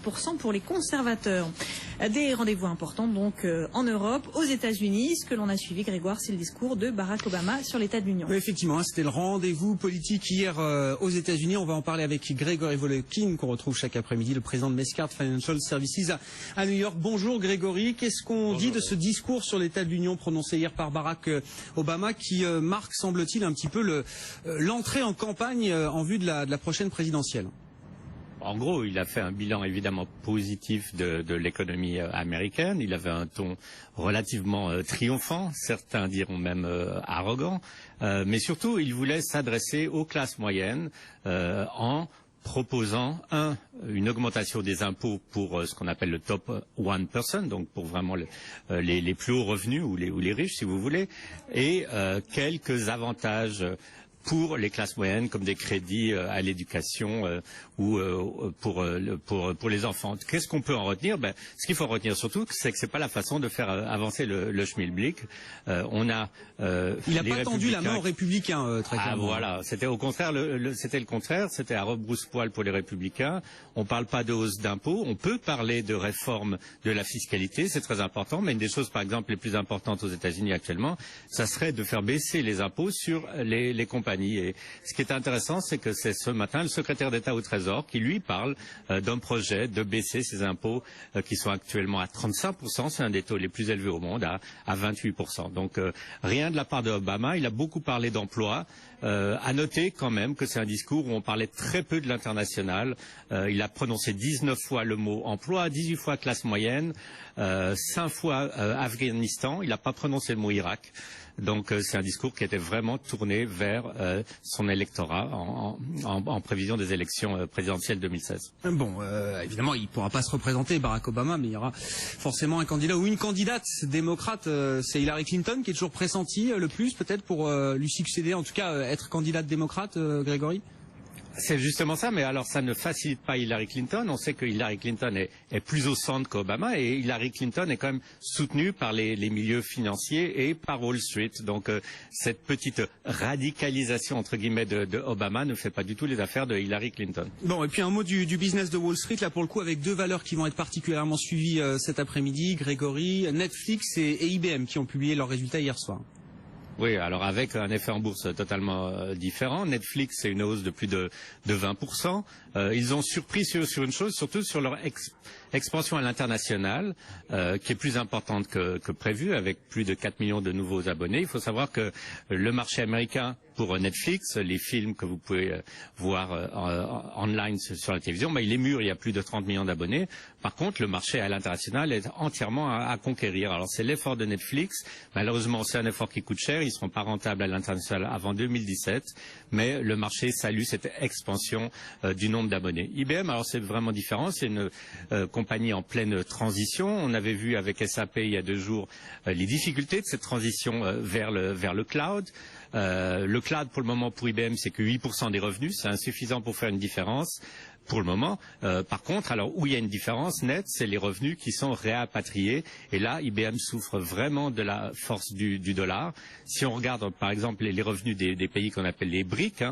7% pour les conservateurs. Des rendez-vous importants donc en Europe, aux États-Unis. Ce que l'on a suivi, Grégoire, c'est le discours de Barack Obama sur l'état de l'Union. Oui, effectivement, c'était le rendez-vous politique hier aux États-Unis. On va en parler avec Grégory Volokhin, qu'on retrouve chaque après-midi, le président de Mescart Financial Services à New York. Bonjour Grégory, qu'est-ce qu'on dit de ce discours sur l'état de l'Union prononcé hier par Barack Obama qui marque, semble-t-il, un petit peu l'entrée en campagne en vue de la prochaine présidentielle? En gros, il a fait un bilan évidemment positif de l'économie américaine. Il avait un ton relativement triomphant, certains diront même arrogant. Mais surtout, il voulait s'adresser aux classes moyennes en proposant une augmentation des impôts pour ce qu'on appelle le top 1%, donc pour vraiment les plus hauts revenus ou les riches, si vous voulez, et quelques avantages pour les classes moyennes, comme des crédits à l'éducation ou pour les enfants. Qu'est-ce qu'on peut en retenir? Ce qu'il faut retenir surtout, c'est que c'est pas la façon de faire avancer le schmilblick. Il n'a pas tendu la main aux républicains, très clairement. Voilà, c'était au contraire, c'était le contraire, c'était à rebrousse-poil pour les républicains. On parle pas de hausse d'impôts, on peut parler de réforme de la fiscalité, c'est très important, mais une des choses, par exemple, les plus importantes aux États-Unis actuellement, ça serait de faire baisser les impôts sur les compagnies. Et ce qui est intéressant, c'est que c'est ce matin le secrétaire d'État au Trésor qui lui parle d'un projet de baisser ces impôts qui sont actuellement à 35%, c'est un des taux les plus élevés au monde, à 28%. Donc rien de la part d'Obama, il a beaucoup parlé d'emploi. À noter quand même que c'est un discours où on parlait très peu de l'international. Il a prononcé 19 fois le mot emploi, 18 fois classe moyenne, 5 fois Afghanistan. Il n'a pas prononcé le mot Irak. Donc c'est un discours qui était vraiment tourné vers son électorat en prévision des élections présidentielles 2016. Bon, évidemment, il ne pourra pas se représenter, Barack Obama, mais il y aura forcément un candidat ou une candidate démocrate. C'est Hillary Clinton qui est toujours pressentie le plus, peut-être, pour lui succéder, en tout cas être candidate démocrate, Grégory? C'est justement ça, mais alors ça ne facilite pas Hillary Clinton. On sait que Hillary Clinton est plus au centre qu'Obama, et Hillary Clinton est quand même soutenue par les milieux financiers et par Wall Street. Donc cette petite radicalisation entre guillemets de Obama ne fait pas du tout les affaires de Hillary Clinton. Bon, et puis un mot du business de Wall Street, là pour le coup, avec deux valeurs qui vont être particulièrement suivies cet après-midi, Grégory, Netflix et IBM qui ont publié leurs résultats hier soir. Oui, alors avec un effet en bourse totalement différent. Netflix, c'est une hausse de plus de 20%. Ils ont surpris sur une chose, surtout sur leur expansion à l'international, qui est plus importante que prévu, avec plus de 4 millions de nouveaux abonnés. Il faut savoir que le marché américain pour Netflix, les films que vous pouvez voir online sur la télévision, il est mûr, il y a plus de 30 millions d'abonnés. Par contre, le marché à l'international est entièrement à conquérir. Alors c'est l'effort de Netflix. Malheureusement, c'est un effort qui coûte cher. Ils ne seront pas rentables à l'international avant 2017. Mais le marché salue cette expansion du nombre d'abonnés. IBM, alors c'est vraiment différent. C'est une compagnie en pleine transition. On avait vu avec SAP il y a 2 jours les difficultés de cette transition vers le cloud. Le cloud, pour le moment, pour IBM, c'est que 8% des revenus. C'est insuffisant pour faire une différence. Pour le moment, par contre, alors où il y a une différence nette, c'est les revenus qui sont réapatriés. Et là, IBM souffre vraiment de la force du dollar. Si on regarde, par exemple, les revenus des pays qu'on appelle les BRIC,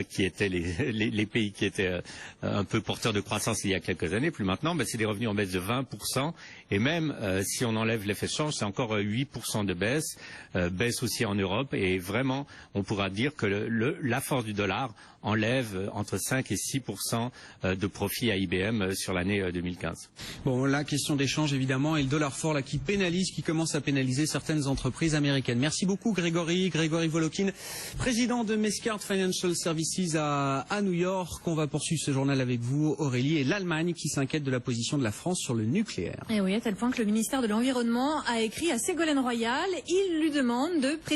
qui étaient les pays qui étaient un peu porteurs de croissance il y a quelques années, plus maintenant, c'est des revenus en baisse de 20%. Et même si on enlève l'effet de change, c'est encore 8% de baisse, baisse aussi en Europe. Et vraiment, on pourra dire que la force du dollar enlève entre 5 et 6% de profit à IBM sur l'année 2015. Bon, la question d'échange évidemment et le dollar fort là qui commence à pénaliser certaines entreprises américaines. Merci beaucoup Grégory Volokhin, président de Mescart Financial Services à New York. On va poursuivre ce journal avec vous, Aurélie, et l'Allemagne qui s'inquiète de la position de la France sur le nucléaire. Et oui, à tel point que le ministère de l'Environnement a écrit à Ségolène Royal. Il lui demande de préciser